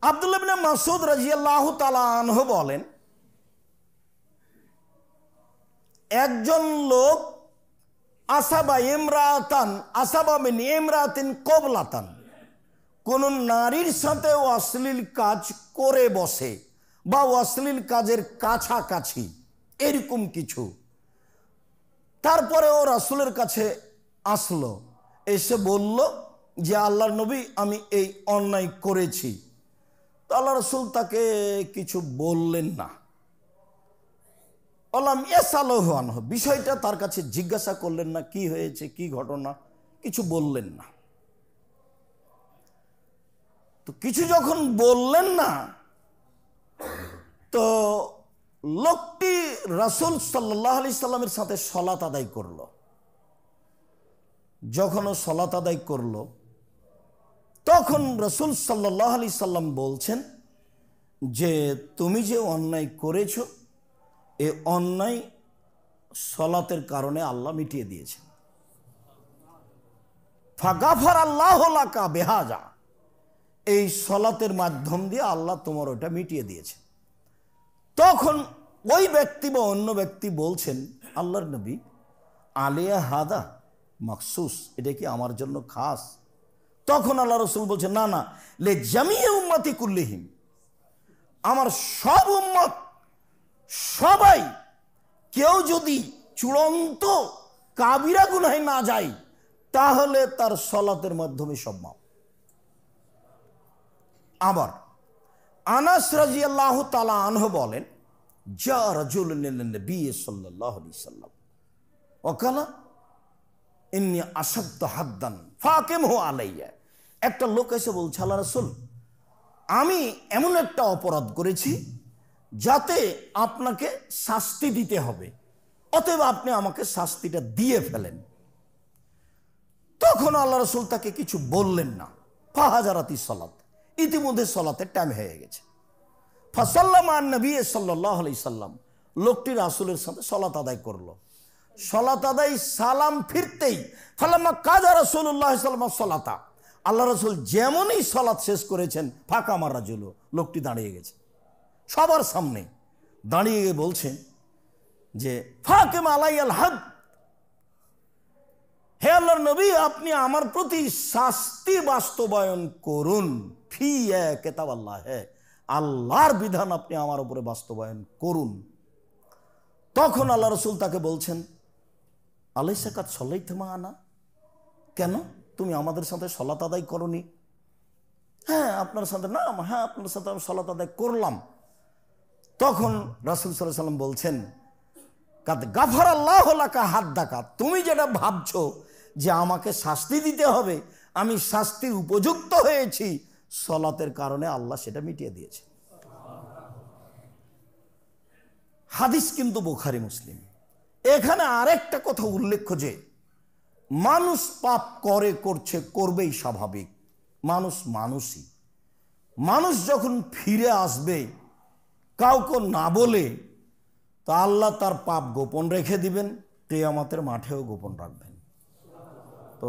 আব্দুল্লাহ ইবনে মাসউদ রাদিয়াল্লাহু তাআলা আনহু বলেন, একজন লোক আসাবা মিন ইমরাতিন কবলাতান, কোন নারীর সাথে অশ্লীল কাজ করে বসে বা অশ্লীল কাজের কাছাকাছি এরকম কিছু। তারপরে ও রাসূলের কাছে আসলো, এসে বলল যে আল্লাহর নবী, আমি এই অন্যায় করেছি। তো আল্লাহ রাসূল তাকে কিছু বললেন না। বিষয়টা তার কাছে জিজ্ঞাসা করলেন না, কি হয়েছে, কি ঘটনা, কিছু বললেন না। তো কিছু যখন বললেন না, তো লোকটি রাসূল সাল্লাল্লাহু আলাইহি সাল্লামের সাথে সালাত আদায় করলো। যখন ও সালাত আদায় করলো, তখন রাসূল সাল্লাল্লাহু আলাইহি সাল্লাম বলছেন যে তুমি যে অন্যায় করেছো, এ অন্যায় সালাতের কারণে আল্লাহ মিটিয়ে দিয়েছেন। ফাগাফার আল্লাহু লাকা বিহাজা, এই সালাতের মাধ্যম দিয়ে আল্লাহ তোমার ওটা মিটিয়ে দিয়েছে। তখন ওই ব্যক্তি বা অন্য ব্যক্তি বলছেন, আল্লাহর নবী, আলিয়া হাদা মাখসুস, এটা কি আমার জন্য খাস? তখন আল্লাহ রাসূল বলছেন, না না, লে জামিয়ে উম্মতি কুল্লিহিম, আমার সব উম্মত, সবাই, কেউ যদি চূড়ান্ত কাবিরা গুনাহে না যায়, তাহলে তার সালাতের মাধ্যমে সব মাপ। আবার আনাস রাদিয়াল্লাহু তাআলা আনহু বলেন, যা রাজুলুন ইলা নবী সাল্লাল্লাহু আলাইহি সাল্লাম ওয়াকালা ইন্নী আশাদতু হাদ্দান ফাকিমহু আলাইয়া। একটা লোক এসে বলছে, আল্লাহ রাসূল, আমি এমন একটা অপরাধ করেছি যাতে আপনাকে শাস্তি দিতে হবে, অতএব আপনি আমাকে শাস্তিটা দিয়ে ফেলেন। তখন আল্লাহ রাসূল তাকে কিছু বললেন না। ফাহাজারাতি সালাত, ইতিমধ্যে সালাতের টাইম হয়ে গেছে। ফাসাল্লামা নবী সাল্লাল্লাহু আলাইহি সাল্লাম, লোকটি রাসূলের সাথে সালাত আদায় করলো। সালাত আদায় সালাম ফিরতেই ফালাম্মা কাজা রাসূলুল্লাহ সাল্লাল্লাহু আলাইহি ওয়াসাল্লাম সালাতা, আল্লাহ রাসূল যেমনই সালাত শেষ করেছেন, ফাঁকা মারা জুল, লোকটি দাঁড়িয়ে গেছে সবার সামনে। দাঁড়িয়ে গিয়ে বলছে যে ফাকিম আলাইয়াল হাদ, হে আল্লাহর নবী, আপনি আমার প্রতি শাস্তি বাস্তবায়ন করুন। ফি কিতাব আল্লাহ, আল্লাহর বিধান আপনি আমার উপরে বাস্তবায়ন করুন। তখন আল্লাহ রাসূল তাকে বলছেন, আলাইসা কাদ সাল্লাইতা মা'ানা, কেন তুমি আমাদের সাথে সালাত আদায় করনি? হ্যাঁ আপনার সাথে, না হ্যাঁ আপনার সাথে আমি সালাত আদায় করলাম। তখন রাসূল সাল্লাল্লাহু আলাইহি ওয়াসাল্লাম বলছেন, কাদ গাফারাল্লাহু লাকা হাদ্দাকা, তুমি যেটা ভাবছো যে আমাকে শাস্তি দিতে হবে, আমি শাস্তির উপযুক্ত হয়েছি, সালাতের কারণে আল্লাহ সেটা মিটিয়ে দিয়েছে। হাদিস কিন্তু বুখারী মুসলিম। এখানে আরেকটা কথা উল্লেখ্য যে মানুষ পাপ করছে, করবেই, স্বাভাবিক। মানুষই মানুষ যখন ফিরে আসবে কাউকে না বলে, তা আল্লাহ তার পাপ গোপন রেখে দিবেন, কিয়ামতের মাঠেও গোপন রাখবেন। তো